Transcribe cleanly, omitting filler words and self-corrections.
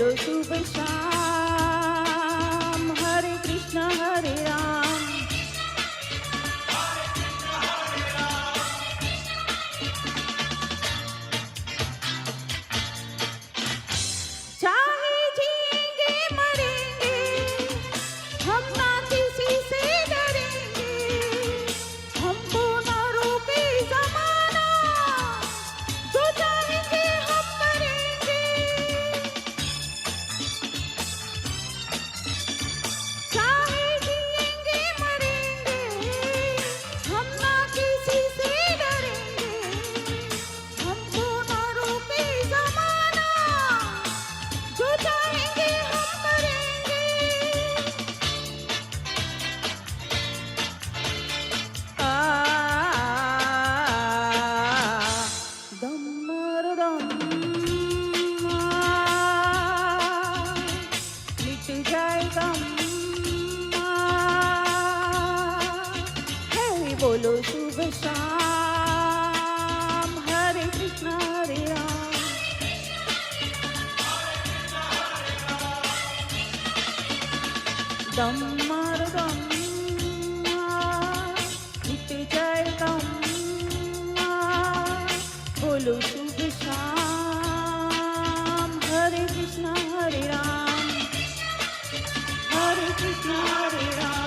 बोलो शुभ शाम, हरे कृष्ण हरे राम। चाहे जिएंगे मरेंगे हम ना किसी से डरेंगे, हमको ना रोके जमाना, जो चाहेंगे हम करेंगे। चाहे जिएंगे मरेंगे हम ना किसी से डरेंगे, हमको ना रोके जमाना, जो चाहेंगे हम करेंगे। आ दम मर दम मिट जाए गम, है बोलो शुभ शाम, हरे कृष्ण हरे राम। दम मार दम मिट जाए गम, बोलो शुभ शाम, हरे कृष्ण हरे राम, हरे कृष्ण हरे राम।